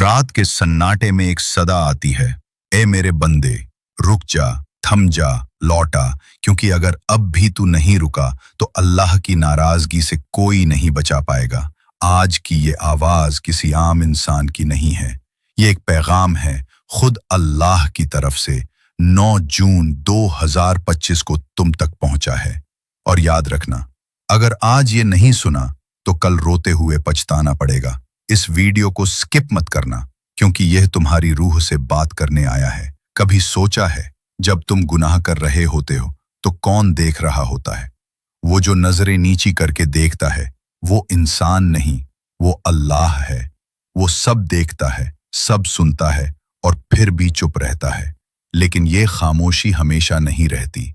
रात के सन्नाटे में एक सदा आती है, ए मेरे बंदे, रुक जा, थम जा, लौटा, क्योंकि अगर अब भी तू नहीं रुका तो अल्लाह की नाराजगी से कोई नहीं बचा पाएगा। आज की ये आवाज किसी आम इंसान की नहीं है, ये एक पैगाम है खुद अल्लाह की तरफ से। 9 जून 2025 को तुम तक पहुंचा है। और याद रखना, अगर आज ये नहीं सुना तो कल रोते हुए पछताना पड़ेगा। इस वीडियो को स्किप मत करना, क्योंकि यह तुम्हारी रूह से बात करने आया है। कभी सोचा है जब तुम गुनाह कर रहे होते हो तो कौन देख रहा होता है? वो जो नजरें नीची करके देखता है वो इंसान नहीं, वो अल्लाह है। वो सब देखता है, सब सुनता है और फिर भी चुप रहता है। लेकिन ये खामोशी हमेशा नहीं रहती।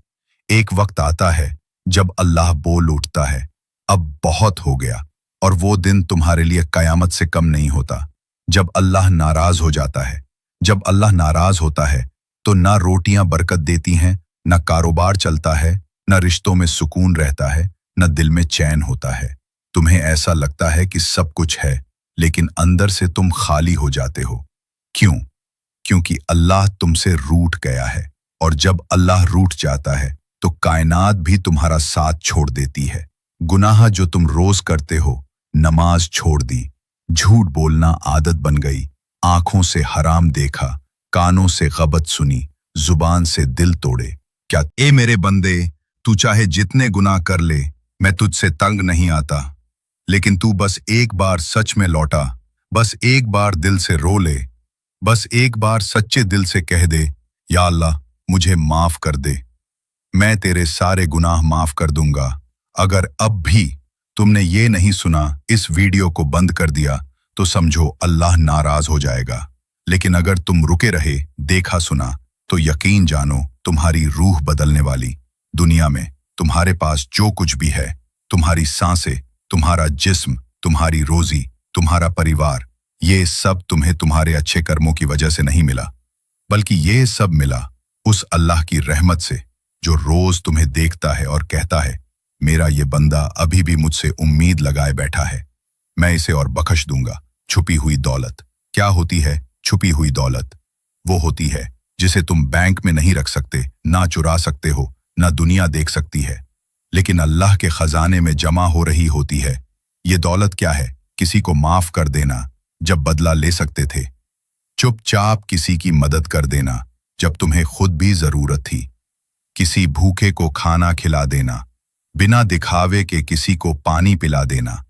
एक वक्त आता है जब अल्लाह बोल उठता है, अब बहुत हो गया। और वो दिन तुम्हारे लिए कयामत से कम नहीं होता। जब अल्लाह नाराज हो जाता है, जब अल्लाह नाराज होता है तो ना रोटियां बरकत देती हैं, ना कारोबार चलता है, ना रिश्तों में सुकून रहता है, ना दिल में चैन होता है। तुम्हें ऐसा लगता है कि सब कुछ है, लेकिन अंदर से तुम खाली हो जाते हो। क्यों? क्योंकि अल्लाह तुमसे रूठ गया है। और जब अल्लाह रूठ जाता है तो कायनात भी तुम्हारा साथ छोड़ देती है। गुनाह जो तुम रोज करते हो, नमाज छोड़ दी, झूठ बोलना आदत बन गई, आंखों से हराम देखा, कानों से गबत सुनी, जुबान से दिल तोड़े। क्या ए मेरे बंदे, तू चाहे जितने गुनाह कर ले, मैं तुझसे तंग नहीं आता। लेकिन तू बस एक बार सच में लौटा, बस एक बार दिल से रो ले, बस एक बार सच्चे दिल से कह दे, या अल्लाह मुझे माफ कर दे, मैं तेरे सारे गुनाह माफ कर दूंगा। अगर अब भी तुमने ये नहीं सुना, इस वीडियो को बंद कर दिया, तो समझो अल्लाह नाराज हो जाएगा। लेकिन अगर तुम रुके रहे, देखा सुना, तो यकीन जानो तुम्हारी रूह बदलने वाली। दुनिया में तुम्हारे पास जो कुछ भी है, तुम्हारी सांसें, तुम्हारा जिस्म, तुम्हारी रोजी, तुम्हारा परिवार, ये सब तुम्हें तुम्हारे अच्छे कर्मों की वजह से नहीं मिला, बल्कि ये सब मिला उस अल्लाह की रहमत से, जो रोज तुम्हें देखता है और कहता है, मेरा ये बंदा अभी भी मुझसे उम्मीद लगाए बैठा है, मैं इसे और बख्श दूंगा। छुपी हुई दौलत क्या होती है? छुपी हुई दौलत वो होती है जिसे तुम बैंक में नहीं रख सकते, ना चुरा सकते हो, ना दुनिया देख सकती है, लेकिन अल्लाह के खजाने में जमा हो रही होती है। ये दौलत क्या है? किसी को माफ कर देना जब बदला ले सकते थे, चुपचाप किसी की मदद कर देना जब तुम्हें खुद भी जरूरत थी, किसी भूखे को खाना खिला देना, बिना दिखावे के किसी को पानी पिला देना,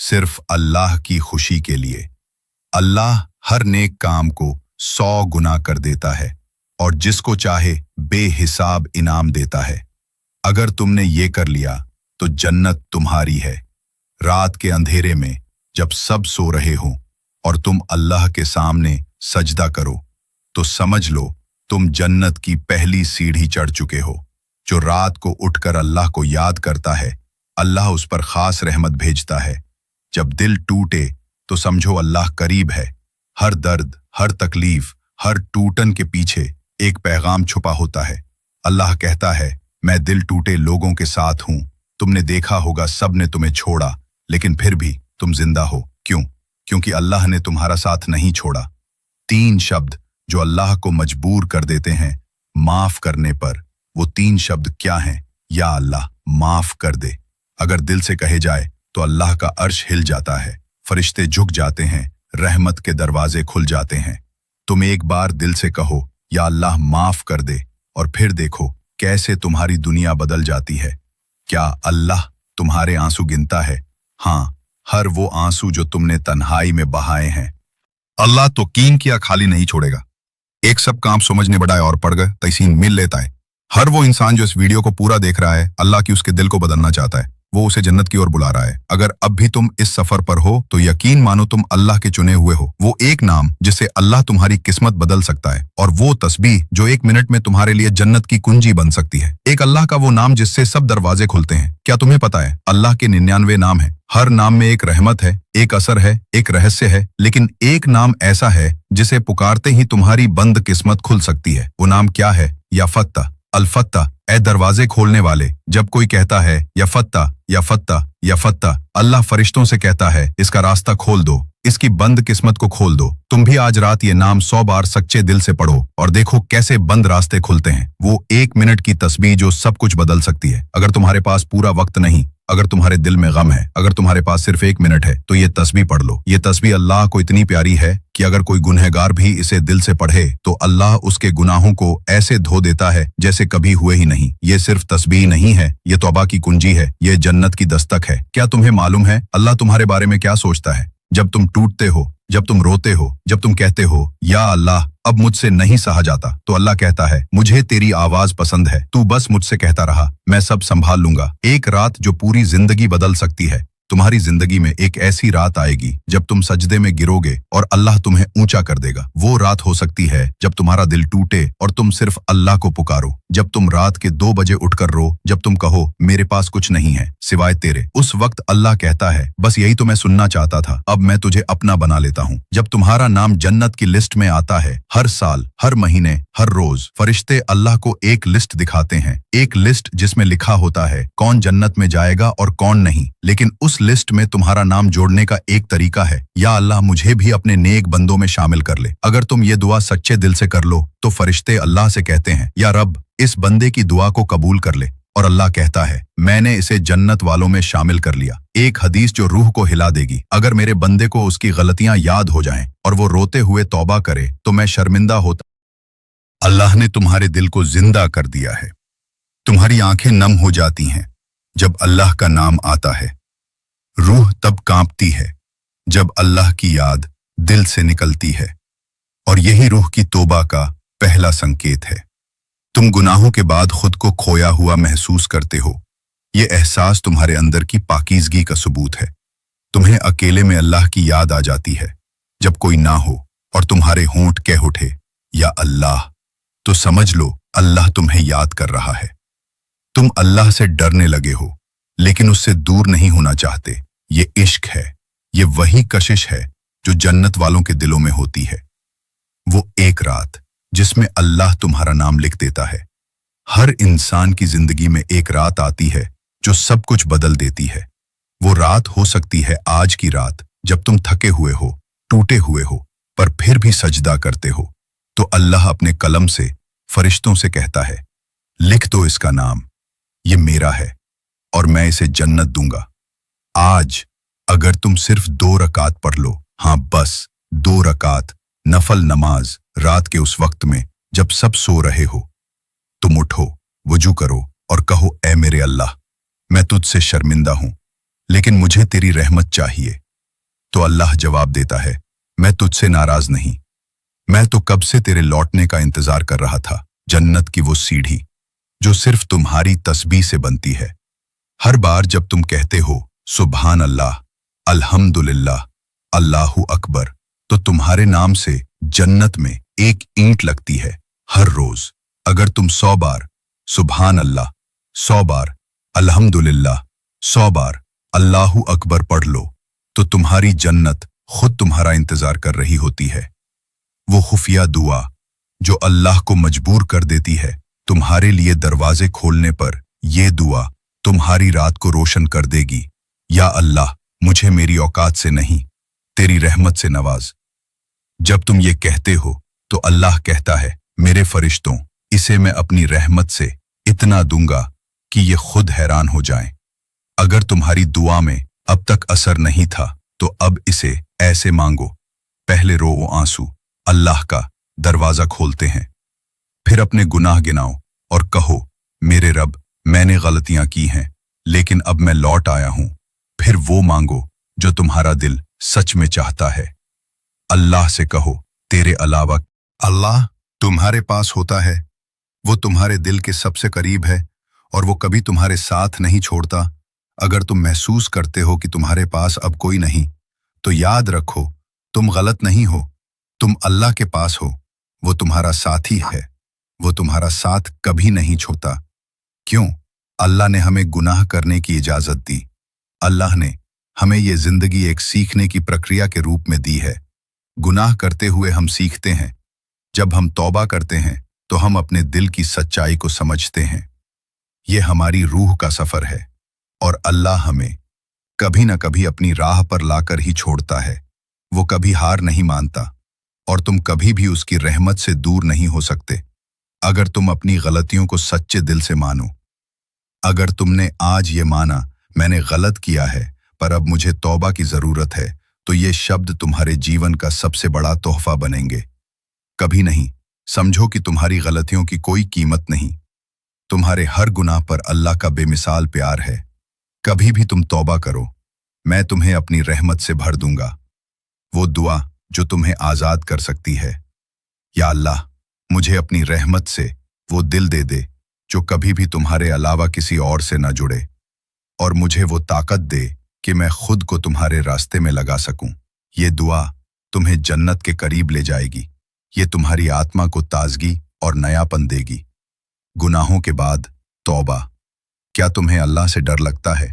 सिर्फ अल्लाह की खुशी के लिए। अल्लाह हर नेक काम को 100 गुना कर देता है और जिसको चाहे बेहिसाब इनाम देता है। अगर तुमने ये कर लिया तो जन्नत तुम्हारी है। रात के अंधेरे में जब सब सो रहे हो और तुम अल्लाह के सामने सजदा करो, तो समझ लो तुम जन्नत की पहली सीढ़ी चढ़ चुके हो। जो रात को उठकर अल्लाह को याद करता है, अल्लाह उस पर खास रहमत भेजता है। जब दिल टूटे तो समझो अल्लाह करीब है। हर दर्द, हर तकलीफ, हर टूटन के पीछे एक पैगाम छुपा होता है। अल्लाह कहता है, मैं दिल टूटे लोगों के साथ हूं। तुमने देखा होगा सब ने तुम्हें छोड़ा, लेकिन फिर भी तुम जिंदा हो। क्यों? क्योंकि अल्लाह ने तुम्हारा साथ नहीं छोड़ा। 3 शब्द जो अल्लाह को मजबूर कर देते हैं माफ करने पर। वो 3 शब्द क्या हैं? या अल्लाह माफ कर दे। अगर दिल से कहे जाए तो अल्लाह का अर्श हिल जाता है, फरिश्ते झुक जाते हैं, रहमत के दरवाजे खुल जाते हैं। तुम एक बार दिल से कहो, या अल्लाह माफ कर दे, और फिर देखो कैसे तुम्हारी दुनिया बदल जाती है। क्या अल्लाह तुम्हारे आंसू गिनता है? हाँ, हर वो आंसू जो तुमने तन्हाई में बहाए हैं। अल्लाह तो कीन किया खाली नहीं छोड़ेगा। एक सब काम समझने बढ़ाए और पड़ गए तैसीन मिल लेता है। हर वो इंसान जो इस वीडियो को पूरा देख रहा है, अल्लाह की उसके दिल को बदलना चाहता है, वो उसे जन्नत की ओर बुला रहा है। अगर अब भी तुम इस सफर पर हो तो यकीन मानो तुम अल्लाह के चुने हुए हो। वो एक नाम जिससे अल्लाह तुम्हारी किस्मत बदल सकता है, और वो तस्बीह जो 1 मिनट में तुम्हारे लिए जन्नत की कुंजी बन सकती है। एक अल्लाह का वो नाम जिससे सब दरवाजे खुलते हैं। क्या तुम्हें पता है अल्लाह के 99 नाम है। हर नाम में एक रहमत है, एक असर है, एक रहस्य है, लेकिन एक नाम ऐसा है जिसे पुकारते ही तुम्हारी बंद किस्मत खुल सकती है। वो नाम क्या है? या फत्ता। अल फत्ता, ए दरवाजे खोलने वाले। जब कोई कहता है या फत्ता या फत्ता या फत्ता, अल्लाह फरिश्तों से कहता है इसका रास्ता खोल दो, इसकी बंद किस्मत को खोल दो। तुम भी आज रात ये नाम 100 बार सच्चे दिल से पढ़ो और देखो कैसे बंद रास्ते खुलते हैं। वो 1 मिनट की तस्बीह जो सब कुछ बदल सकती है। अगर तुम्हारे पास पूरा वक्त नहीं, अगर तुम्हारे दिल में गम है, अगर तुम्हारे पास सिर्फ 1 मिनट है, तो ये तस्बीह पढ़ लो। ये तस्बीह अल्लाह को इतनी प्यारी है कि अगर कोई गुनहगार भी इसे दिल से पढ़े तो अल्लाह उसके गुनाहों को ऐसे धो देता है जैसे कभी हुए ही नहीं। ये सिर्फ तस्बीह नहीं है, ये तौबा की कुंजी है, ये जन्नत की दस्तक है। क्या तुम्हें मालूम है अल्लाह तुम्हारे बारे में क्या सोचता है? जब तुम टूटते हो, जब तुम रोते हो, जब तुम कहते हो या अल्लाह अब मुझसे नहीं सहा जाता, तो अल्लाह कहता है मुझे तेरी आवाज पसंद है, तू बस मुझसे कहता रहा, मैं सब संभाल लूंगा। एक रात जो पूरी जिंदगी बदल सकती है। तुम्हारी जिंदगी में एक ऐसी रात आएगी जब तुम सजदे में गिरोगे और अल्लाह तुम्हें ऊंचा कर देगा। वो रात हो सकती है जब तुम्हारा दिल टूटे और तुम सिर्फ अल्लाह को पुकारो, जब तुम रात के 2 बजे उठकर रो, जब तुम कहो मेरे पास कुछ नहीं है सिवाय तेरे। उस वक्त अल्लाह कहता है बस यही तो मैं सुनना चाहता था, अब मैं तुझे अपना बना लेता हूँ। जब तुम्हारा नाम जन्नत की लिस्ट में आता है, हर साल, हर महीने, हर रोज फरिश्ते अल्लाह को एक लिस्ट दिखाते हैं, एक लिस्ट जिसमें लिखा होता है कौन जन्नत में जाएगा और कौन नहीं। लेकिन उस लिस्ट में तुम्हारा नाम जोड़ने का एक तरीका है, या अल्लाह मुझे भी अपने नेक बंदों में शामिल कर ले। अगर तुम ये दुआ सच्चे दिल से कर लो तो फरिश्ते अल्लाह से कहते हैं या रब इस बंदे की दुआ को कबूल कर ले, और अल्लाह कहता है मैंने इसे जन्नत वालों में शामिल कर लिया। एक हदीस जो रूह को हिला देगी, अगर मेरे बंदे को उसकी गलतियां याद हो जाएं और वो रोते हुए तौबा करे तो मैं शर्मिंदा होता। अल्लाह ने तुम्हारे दिल को जिंदा कर दिया है, तुम्हारी आंखें नम हो जाती हैं जब अल्लाह का नाम आता है। रूह तब कांपती है जब अल्लाह की याद दिल से निकलती है, और यही रूह की तौबा का पहला संकेत है। तुम गुनाहों के बाद खुद को खोया हुआ महसूस करते हो, ये एहसास तुम्हारे अंदर की पाकीज़गी का सबूत है। तुम्हें अकेले में अल्लाह की याद आ जाती है जब कोई ना हो और तुम्हारे होंठ कह उठे या अल्लाह, तो समझ लो अल्लाह तुम्हें याद कर रहा है। तुम अल्लाह से डरने लगे हो लेकिन उससे दूर नहीं होना चाहते। ये इश्क है, ये वही कशिश है जो जन्नत वालों के दिलों में होती है। वो एक रात जिसमें अल्लाह तुम्हारा नाम लिख देता है। हर इंसान की जिंदगी में एक रात आती है जो सब कुछ बदल देती है। वो रात हो सकती है आज की रात, जब तुम थके हुए हो, टूटे हुए हो, पर फिर भी सजदा करते हो, तो अल्लाह अपने कलम से फरिश्तों से कहता है लिख दो इसका नाम, ये मेरा है और मैं इसे जन्नत दूंगा। आज अगर तुम सिर्फ 2 रकात पढ़ लो, हाँ बस 2 रकात नफल नमाज, रात के उस वक्त में जब सब सो रहे हो, तुम उठो, वुजू करो और कहो ऐ मेरे अल्लाह, मैं तुझसे शर्मिंदा हूं लेकिन मुझे तेरी रहमत चाहिए। तो अल्लाह जवाब देता है मैं तुझसे नाराज नहीं, मैं तो कब से तेरे लौटने का इंतजार कर रहा था। जन्नत की वो सीढ़ी जो सिर्फ तुम्हारी तस्बीह से बनती है। हर बार जब तुम कहते हो सुभान अल्लाह, अल्हम्दुलिल्लाह, अल्लाहु अकबर, तो तुम्हारे नाम से जन्नत में एक ईंट लगती है। हर रोज अगर तुम 100 बार सुभान अल्लाह, 100 बार अल्हम्दुलिल्लाह, 100 बार अल्लाहु अकबर पढ़ लो, तो तुम्हारी जन्नत खुद तुम्हारा इंतजार कर रही होती है। वो खुफिया दुआ जो अल्लाह को मजबूर कर देती है तुम्हारे लिए दरवाजे खोलने पर। ये दुआ तुम्हारी रात को रोशन कर देगी। या अल्लाह मुझे मेरी औकात से नहीं, तेरी रहमत से नवाज। जब तुम ये कहते हो तो अल्लाह कहता है मेरे फरिश्तों, इसे मैं अपनी रहमत से इतना दूंगा कि ये खुद हैरान हो जाएं। अगर तुम्हारी दुआ में अब तक असर नहीं था तो अब इसे ऐसे मांगो, पहले रो वो आंसू, अल्लाह का दरवाजा खोलते हैं, फिर अपने गुनाह गिनाओ और कहो मेरे रब, मैंने गलतियां की हैं लेकिन अब मैं लौट आया हूं। फिर वो मांगो जो तुम्हारा दिल सच में चाहता है। अल्लाह से कहो तेरे अलावा अल्लाह तुम्हारे पास होता है, वो तुम्हारे दिल के सबसे करीब है और वो कभी तुम्हारे साथ नहीं छोड़ता। अगर तुम महसूस करते हो कि तुम्हारे पास अब कोई नहीं, तो याद रखो तुम गलत नहीं हो, तुम अल्लाह के पास हो। वो तुम्हारा साथी है, वो तुम्हारा साथ कभी नहीं छोड़ता। क्यों? अल्लाह ने हमें गुनाह करने की इजाजत दी। अल्लाह ने हमें ये जिंदगी एक सीखने की प्रक्रिया के रूप में दी है। गुनाह करते हुए हम सीखते हैं, जब हम तौबा करते हैं तो हम अपने दिल की सच्चाई को समझते हैं। ये हमारी रूह का सफर है और अल्लाह हमें कभी न कभी अपनी राह पर लाकर ही छोड़ता है। वो कभी हार नहीं मानता और तुम कभी भी उसकी रहमत से दूर नहीं हो सकते अगर तुम अपनी गलतियों को सच्चे दिल से मानो। अगर तुमने आज ये माना मैंने गलत किया है पर अब मुझे तौबा की जरूरत है, तो ये शब्द तुम्हारे जीवन का सबसे बड़ा तोहफा बनेंगे। कभी नहीं समझो कि तुम्हारी गलतियों की कोई कीमत नहीं। तुम्हारे हर गुनाह पर अल्लाह का बेमिसाल प्यार है। कभी भी तुम तौबा करो, मैं तुम्हें अपनी रहमत से भर दूंगा। वो दुआ जो तुम्हें आजाद कर सकती है। या अल्लाह, मुझे अपनी रहमत से वो दिल दे दे जो कभी भी तुम्हारे अलावा किसी और से न जुड़े, और मुझे वो ताकत दे कि मैं खुद को तुम्हारे रास्ते में लगा सकूं। ये दुआ तुम्हें जन्नत के करीब ले जाएगी। ये तुम्हारी आत्मा को ताजगी और नयापन देगी। गुनाहों के बाद तौबा। क्या तुम्हें अल्लाह से डर लगता है?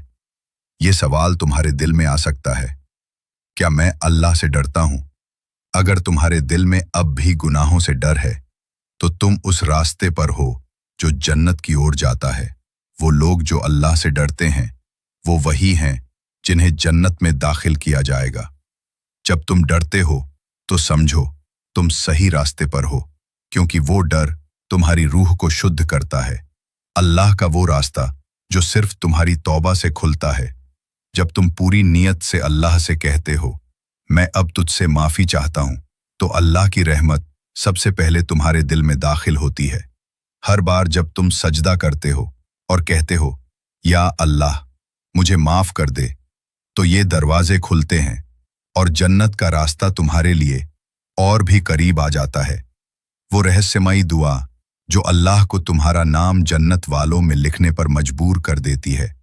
ये सवाल तुम्हारे दिल में आ सकता है। क्या मैं अल्लाह से डरता हूं? अगर तुम्हारे दिल में अब भी गुनाहों से डर है, तो तुम उस रास्ते पर हो जो जन्नत की ओर जाता है। वो लोग जो अल्लाह से डरते हैं, वो वही हैं जिन्हें जन्नत में दाखिल किया जाएगा। जब तुम डरते हो तो समझो तुम सही रास्ते पर हो, क्योंकि वो डर तुम्हारी रूह को शुद्ध करता है। अल्लाह का वो रास्ता जो सिर्फ तुम्हारी तौबा से खुलता है। जब तुम पूरी नीयत से अल्लाह से कहते हो, मैं अब तुझसे माफी चाहता हूं, तो अल्लाह की रहमत सबसे पहले तुम्हारे दिल में दाखिल होती है। हर बार जब तुम सजदा करते हो और कहते हो, या अल्लाह मुझे माफ कर दे, तो ये दरवाजे खुलते हैं और जन्नत का रास्ता तुम्हारे लिए और भी करीब आ जाता है। वो रहस्यमयी दुआ जो अल्लाह को तुम्हारा नाम जन्नत वालों में लिखने पर मजबूर कर देती है।